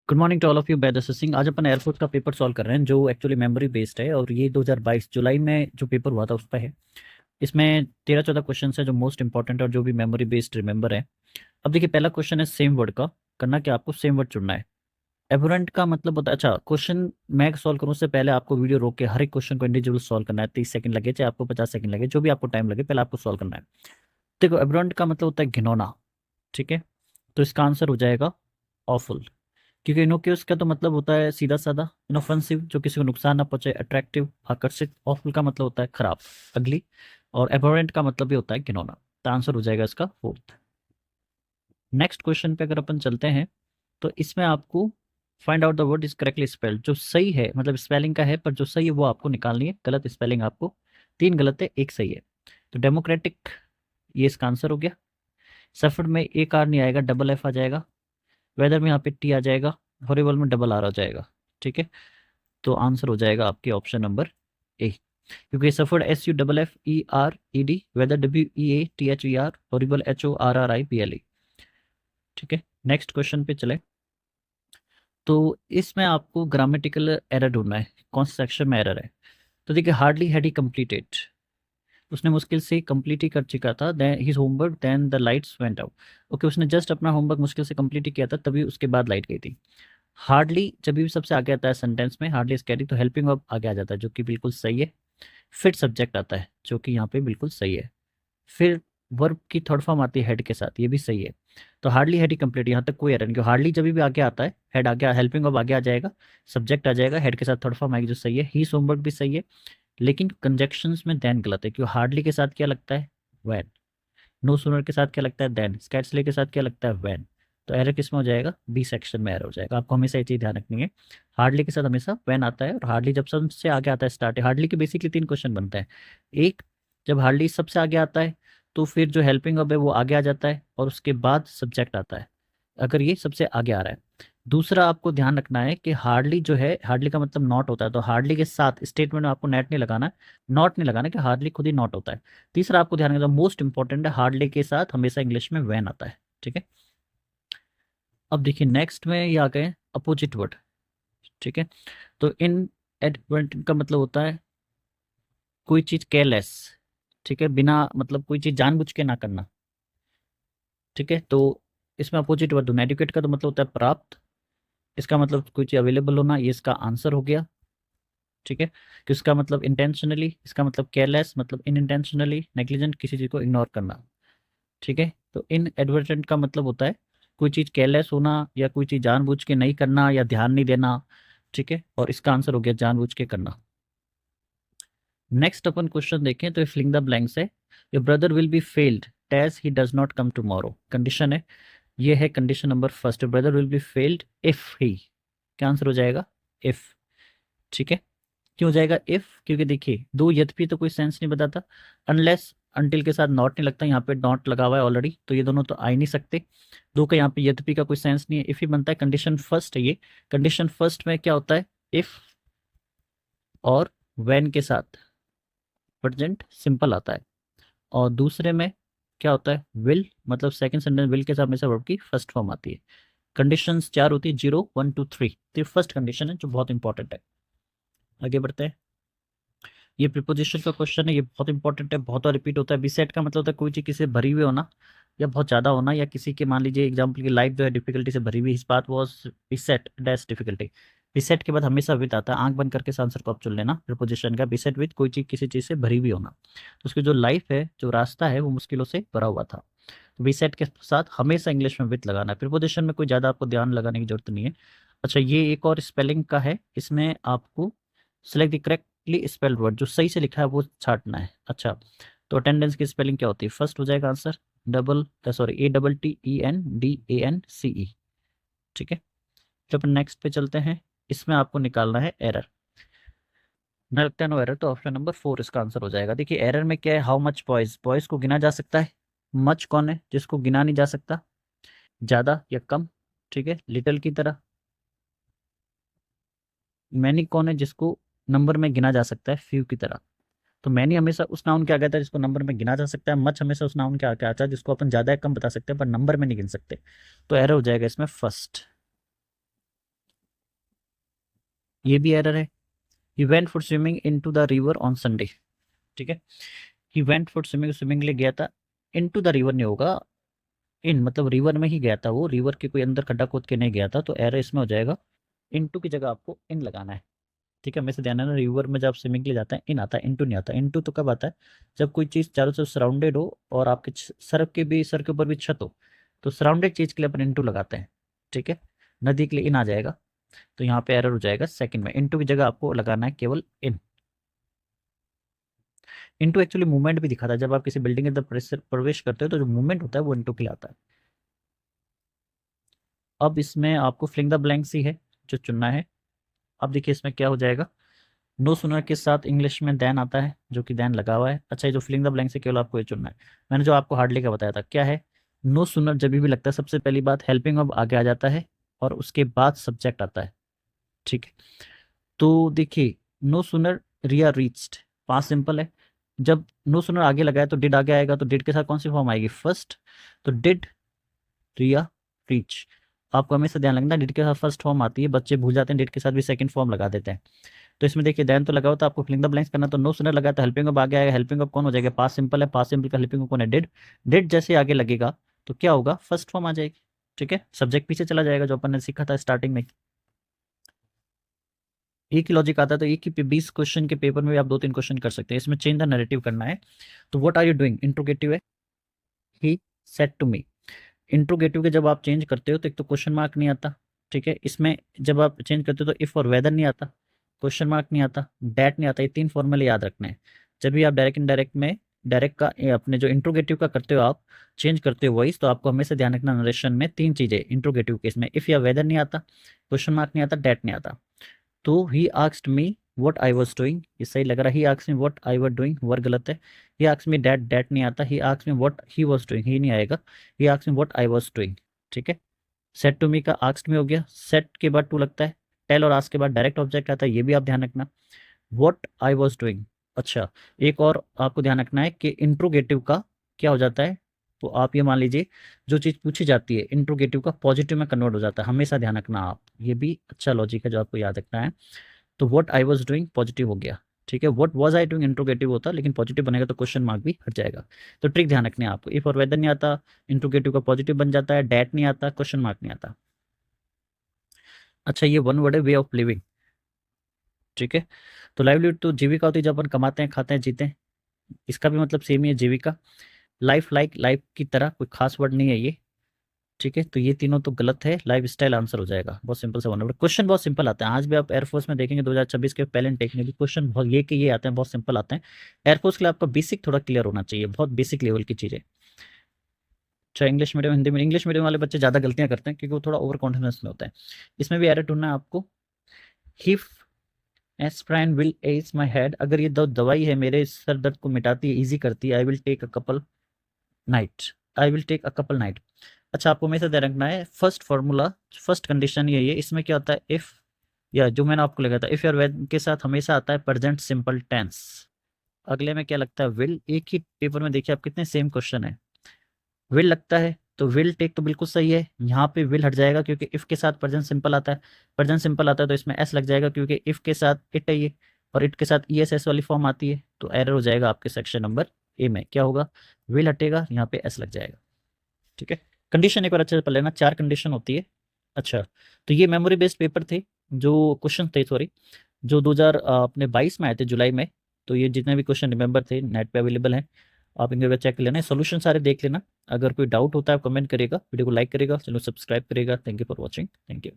Good morning to all of you. Baidar Singh. आज अपन air force का पेपर सॉल्व कर रहे हैं जो एक्चुअली मेमोरी बेस्ड है और ये 2022 जुलाई में जो पेपर हुआ था उस पर है। इसमें 13-14 क्वेश्चन है जो मोस्ट इंपॉर्टेंट और जो भी मेमोरी बेस्ड रिमेंबर है। अब देखिए, पहला क्वेश्चन है सेम वर्ड का। करना क्या, आपको सेम वर्ड चुनना है। एबोरेंट का मतलब होता है, अच्छा क्वेश्चन मैं सॉल्व करूँ उससे पहले आपको वीडियो रोक के हर एक क्वेश्चन को इंडिविजुअल सॉल्व करना है। 30 सेकंड लगे चाहे आपको 50 सेकंड लगे, जो भी आपको टाइम लगे, पहले आपको सॉल्व करना है। देखो, एबोरेंट का मतलब होता है घिनौना। ठीक है, तो इसका आंसर हो जाएगा ऑफुल। क्योंकि इनोक्यूस का तो मतलब होता है सीधा साधा, इनोफेंसिव, जो किसी को नुकसान ना पहुंचे, अट्रैक्टिव, आकर्षित। ऑफुल का मतलब होता है खराब, अगली। और एबोरेंट का मतलब भी होता है घिनौना। तो आंसर हो जाएगा इसका फोर्थ। नेक्स्ट क्वेश्चन पे अगर अपन चलते हैं तो इसमें आपको find out the word is correctly spelled. जो सही है, मतलब स्पेलिंग का है, पर जो सही है वो आपको निकालनी है। गलत स्पेलिंग आपको, 3 गलत है, 1 सही है। तो डेमोक्रेटिक, ये इसका आंसर हो गया। सफर में एक आर नहीं आएगा, डबल एफ आ जाएगा। वेदर में यहाँ पे टी आ जाएगा। हॉरिबल में डबल आर आ जाएगा। ठीक है, तो आंसर हो जाएगा आपके ऑप्शन नंबर ए। क्योंकि suffered SUFFERED, weather WEATHER, horrible HORRIBLE। ठीक है, नेक्स्ट क्वेश्चन पे चले। तो इसमें आपको ग्रामेटिकल एरर ढूंढना है, कौन से सेक्शन में एरर है। तो देखिए, हार्डली हैड ही कंप्लीटेड, उसने मुश्किल से कंप्लीट ही कर चुका था। Then his homework, then the lights went out. Okay, उसने जस्ट अपना होमवर्क मुश्किल से कंप्लीट ही किया था, तभी उसके बाद लाइट गई थी। हार्डली जब भी सबसे आगे आता है सेंटेंस में, हार्डली स्कैरी, तो हेल्पिंग वर्ब आगे आ जाता है, जो कि बिल्कुल सही है। फिर सब्जेक्ट आता है, जो कि यहाँ पे बिल्कुल सही है। फिर वर्ब की थर्ड फॉर्म आती है हेड के साथ, ये भी सही है। तो हार्डली हेड ही कंप्लीट, यहाँ तक कोई एरर नहीं, क्योंकि हार्डली जब भी आगे आता है, हेड आगे, हेल्पिंग वर्ब आगे आ जाएगा, सब्जेक्ट आ जाएगा, हेड के साथ थर्ड फॉर्म आएगी, जो सही है। ही होमवर्क भी सही है, लेकिन कंजक्शंस में देन गलत है, क्योंकि हार्डली के साथ क्या लगता है, वैन। नो सूनर के साथ क्या लगता है, देन। स्कैट्सले के साथ क्या लगता है, वैन। तो एरर किस में हो जाएगा, बी सेक्शन में एरर हो जाएगा। आपको हमेशा ये चीज़ ध्यान रखनी है, हार्डली के साथ हमेशा वैन आता है। और हार्डली जब सबसे आगे आता है, स्टार्ट है हार्डली के बेसिकली 3 क्वेश्चन बनते हैं। एक, जब हार्डली सबसे आगे आता है तो फिर जो हेल्पिंग वर्ब है वो आगे आ जाता है, और उसके बाद सब्जेक्ट आता है, अगर ये सबसे आगे आ रहा है। दूसरा आपको ध्यान रखना है कि हार्डली जो है, हार्डली का मतलब नॉट होता है, तो हार्डली के साथ स्टेटमेंट में आपको नेट नहीं लगाना है, नॉट नहीं लगाना, कि हार्डली खुद ही नॉट होता है। तीसरा आपको ध्यान रखना, मोस्ट इंपॉर्टेंट है, हार्डली के साथ हमेशा इंग्लिश में वैन आता है। ठीक है, अब देखिए नेक्स्ट में ये आ गए अपोजिट वर्ड। ठीक है, तो इन एडवर्ट का मतलब होता है कोई चीज केयरलेस। ठीक है, बिना मतलब कोई चीज जानबूझ के ना करना। ठीक है, तो इसमें अपोजिट वर्ड दूंगा। एडुकेट का तो मतलब होता है प्राप्त, इसका मतलब कोई चीज अवेलेबल होना, ये इसका आंसर हो गया। ठीक है, कि इसका मतलब इंटेंशनली, इसका मतलब केयरलेस, मतलब इन इंटेंशनली, नेग्लिजेंट, किसी चीज को इग्नोर करना। ठीक है, तो इन एडवर्टेंट का मतलब होता है कोई चीज़ केयरलेस होना, या कोई चीज़ जानबूझ के नहीं करना, या ध्यान नहीं देना। ठीक है, और इसका आंसर हो गया जानबूझ के करना। नेक्स्ट अपन क्वेश्चन देखें तो फिलिंग द ब्लैंक्स है। Your brother will be failed as he does not come tomorrow. Condition है, ये है condition number first, brother will be failed if he. क्या आंसर हो जाएगा, इफ। ठीक है, क्यों हो जाएगा इफ, क्योंकि देखिए दो यद्यपि तो कोई सेंस नहीं बताता, अनलेस अनटिल के साथ नॉट नहीं लगता, यहाँ पे नॉट लगा हुआ है ऑलरेडी, तो ये दोनों तो आ ही नहीं सकते। दो का यहाँ पे यद्यपि का कोई सेंस नहीं है, इफ ही बनता है। कंडीशन फर्स्ट है ये। कंडीशन फर्स्ट में क्या होता है, इफ और व्हेन के साथ प्रेजेंट सिंपल आता है। और दूसरे में क्या होता है, विल, मतलब सेकंड सेंटेंस विल के साथ हमेशा वर्ब की फर्स्ट फॉर्म आती है। कंडीशंस 4 होती है, 0 1 2 3। तो ये फर्स्ट कंडीशन है जो बहुत इंपॉर्टेंट है। आगे बढ़ते हैं। ये प्रीपोजिशन का क्वेश्चन है, ये बहुत इंपॉर्टेंट है, बहुत बार रिपीट होता है। बीसेट का मतलब होता है कोई चीज़ किसी से भरी हुई होना, या बहुत ज़्यादा होना, या किसी के मान लीजिए एग्जाम्पल की लाइफ जो है डिफिकल्टी से भरी हुई। इस बात was beset dash difficulty. Beset के बाद हमेशा विद आता है, आंख बंद करके इस आंसर को आप चुन लेना प्रीपोजिशन का। बीसेट विद, कोई चीज़ किसी चीज़ से भरी हुई होना, तो उसकी जो लाइफ है, जो रास्ता है, वो मुश्किलों से भरा हुआ था। तो बीसेट के साथ हमेशा इंग्लिश में विद लगाना है। प्रीपोजिशन में कोई ज़्यादा आपको ध्यान लगाने की जरूरत नहीं है। अच्छा, ये एक और स्पेलिंग का है, इसमें आपको select the correctly spelled word, जो सही से लिखा है वो छांटना है। अच्छा, तो अटेंडेंस की स्पेलिंग क्या होती है, फर्स्ट हो जाएगा आंसर डबल, सॉरी ATTENDANCE। ठीक है, तो अपन नेक्स्ट पे चलते हैं। इसमें आपको निकालना है एरर। न लगता है नो एरर, तो ऑप्शन नंबर 4 इसका आंसर हो जाएगा। देखिए एरर में क्या है, हाउ मच बॉयज, बॉयज को गिना जा सकता है। मच कौन है जिसको गिना नहीं जा सकता, ज़्यादा या कम। ठीक है, लिटिल की तरह। मैनी कौन है जिसको नंबर में गिना जा सकता है, फ्यू की तरह। तो मैनी हमेशा उस नाउन के आगे आता है जिसको नंबर में गिना जा सकता है। मच हमेशा उस नाउन के आगे आता है जिसको अपन ज़्यादा या कम बता सकते हैं, पर नंबर में नहीं गिन सकते। तो एरर हो जाएगा इसमें फर्स्ट। ये भी एरर है। He went for swimming into the river on Sunday, ठीक है। He went for swimming, swimming के लिए गया था, इनटू द रिवर नहीं होगा, इन मतलब रिवर में ही गया था वो, रिवर के कोई अंदर खड्डा खोद के नहीं गया था, तो एरर इसमें हो जाएगा। इनटू की जगह आपको इन लगाना है, ठीक है। हमें से ध्यान है ना, रिवर में जब स्विमिंग के लिए जाता है इन आता है, इनटू नहीं आता। इनटू तो कब आता है, जब कोई चीज़ चारों तरफ सराउंडेड हो और आपके सर के ऊपर भी छत हो, तो सराउंडेड चीज़ के लिए अपन इनटू लगाते हैं, ठीक है। नदी के लिए इन आ जाएगा, तो यहाँ पे एरर हो जाएगा सेकंड में। इनटू की जगह आपको लगाना है केवल इन। इनटू एक्चुअली मूवमेंट भी दिखाता है, जब आप किसी बिल्डिंग के अंदर प्रवेश करते हो तो जो मूवमेंट होता है वो इनटू के लिए आता है। अब इसमें आपको फिलिंग द ब्लैंक्स ही है जो चुनना है। अब देखिए इसमें क्या हो जाएगा, नो सुनर के साथ इंग्लिश में दैन आता है, जो कि दैन लगा हुआ है। अच्छा, ये जो फिलिंग द ब्लैंक्स है केवल आपको ये चुनना है। मैंने जो आपको हार्डली का बताया था क्या है, नो सुनर जब भी लगता है, सबसे पहली बात हेल्पिंग वर्ब आगे आ जाता है और उसके बाद सब्जेक्ट आता है, ठीक है। तो देखिए नो सुनर रिया रीच्ड, पास्ट सिंपल है। जब नो सुनर आगे लगाया तो डिड आगे आएगा, तो डिड के साथ कौन सी फॉर्म आएगी, फर्स्ट। तो डिड रिया रीच, आपको हमेशा ध्यान रखना डिड के साथ फर्स्ट फॉर्म आती है, बच्चे भूल जाते हैं, डिड के साथ भी सेकंड फॉर्म लगा देते हैं। तो इसमें देखिए देन तो लगा होता है, आपको फिलिंग द ब्लैंक्स करना, तो नो सुनर लगा तो हेल्पिंग वर्ब आगे आएगा। हेल्पिंग वर्ब कौन हो जाएगा, पास्ट सिंपल है, पास्ट सिंपल का हेल्पिंग वर्ब कौन है, डिड। डिड जैसे आगे लगेगा तो क्या होगा, फर्स्ट फॉर्म आ जाएगी, ठीक है। सब्जेक्ट पीछे चला जाएगा, जो अपन ने सीखा था स्टार्टिंग में। एक ही लॉजिक आता है, तो एक ही 20 क्वेश्चन के पेपर में भी आप 2-3 क्वेश्चन कर सकते हैं। इसमें चेंज द नैरेटिव करना है, तो what are you doing, interrogative है, he said to me. Interrogative के जब आप चेंज करते हो तो एक तो क्वेश्चन मार्क नहीं आता, ठीक है। इसमें जब आप चेंज करते हो तो इफ और वेदर नहीं आता, क्वेश्चन मार्क नहीं आता, डैट नहीं आता। ये 3 फॉर्मूले याद रखने हैं। जब भी आप डायरेक्ट इनडायरेक्ट में, डायरेक्ट का अपने जो इंट्रोगेटिव का करते हो, आप चेंज करते हो वॉइस, तो आपको हमेशा ध्यान रखना नरेशन में 3 चीज़ें इंट्रोगेटिव केस में, इफ़ या वेदर नहीं आता, क्वेश्चन मार्क नहीं आता, डैट नहीं आता। तो he asked me what I was doing, ये सही लग रहा है। He asked me what I was doing, word गलत है। He asked me that, that नहीं आता। He asked me what he was doing, he नहीं आएगा। He asked me what I was doing, ठीक है। सेट टू मी का asked me हो गया, सेट के बाद टू लगता है, टेल और आस्क के बाद डायरेक्ट ऑब्जेक्ट आता है, ये भी आप ध्यान रखना। व्हाट आई वाज डूइंग, अच्छा एक और आपको ध्यान रखना है कि इंट्रोगेटिव का क्या हो जाता है, तो आप ये मान लीजिए जो चीज़ पूछी जाती है इंट्रोगेटिव का पॉजिटिव में कन्वर्ट हो जाता है, हमेशा ध्यान रखना आप, ये भी अच्छा लॉजिक है जो आपको याद रखना है। तो what I was doing positive हो गया, ठीक है। What was I doing interrogative होता, लेकिन पॉजिटिव बनेगा तो क्वेश्चन मार्क भी हट जाएगा। तो ट्रिक ध्यान रखने हैं आपको, इफ और वेदर नहीं आता, इंट्रोगेटिव का पॉजिटिव बन जाता है, डैट नहीं आता, क्वेश्चन मार्क नहीं आता। अच्छा, ये वन वर्ड है, वे ऑफ लिविंग, ठीक है। तो लाइवलीहुड तो जीविका होती है, जब अपन कमाते हैं, खाते हैं, जीते हैं, इसका भी मतलब सेम ही है जीविका। लाइफ लाइक, लाइफ की तरह, कोई खास वर्ड नहीं है ये, ठीक है। तो ये तीनों तो गलत है, लाइफ स्टाइल आंसर हो जाएगा। बहुत सिंपल सा वन वर्ड क्वेश्चन, बहुत सिंपल आते हैं। आज भी आप एयरफोर्स में देखेंगे 2026 के पहले टेक में भी क्वेश्चन बहुत ये के ये आते हैं, बहुत सिंपल आते हैं। एयरफोर्स के लिए आपका बेसिक थोड़ा क्लियर होना चाहिए, बहुत बेसिक लेवल की चीज़ें। चाहे इंग्लिश मीडियम, हिंदी में, इंग्लिश मीडियम वाले बच्चे ज़्यादा गलतियां करते हैं क्योंकि वो थोड़ा ओवर कॉन्फिडेंस में होता है। इसमें भी एरर ढूंढना है आपको। हिफ एस्प्राइन विल एज माई हेड, अगर ये दवाई है मेरे सर दर्द को मिटाती है, ईजी करती है, I will take a couple night, I will take a couple night. अच्छा, आपको हमेशा ध्यान रखना है, फर्स्ट फार्मूला, फर्स्ट कंडीशन यही है। इसमें क्या होता है, इफ या जो मैंने आपको लगा था, इफ और वेन के साथ हमेशा आता है प्रेजेंट सिंपल टेंस। अगले में क्या लगता है, विल। एक ही पेपर में देखिए आप कितने सेम क्वेश्चन है, विल लगता है तो विल टेक तो बिल्कुल सही है। यहाँ पे विल हट जाएगा क्योंकि इफ के साथ प्रेजेंट सिंपल आता है, प्रेजेंट सिंपल आता है तो इसमें एस लग जाएगा क्योंकि इफ के साथ इट है ये, और इट के साथ ई एस एस वाली फॉर्म आती है, तो एरर हो जाएगा आपके सेक्शन नंबर ए में। क्या होगा, विल हटेगा, यहाँ पे एस लग जाएगा, ठीक है। कंडीशन एक बार अच्छे से पढ़ लेना, 4 कंडीशन होती है। अच्छा, तो ये मेमोरी बेस्ड पेपर थे, जो क्वेश्चन थे सॉरी, जो 2022 में आए थे जुलाई में। तो ये जितने भी क्वेश्चन रिमेंबर थे नेट पे अवेलेबल हैं, आप इनके चेक कर लेना, सोल्यूशन सारे देख लेना। अगर कोई डाउट होता है आप कमेंट करिएगा, वीडियो को लाइक करिएगा, चैनल सब्सक्राइब करिएगा। Thank you for watching, thank you.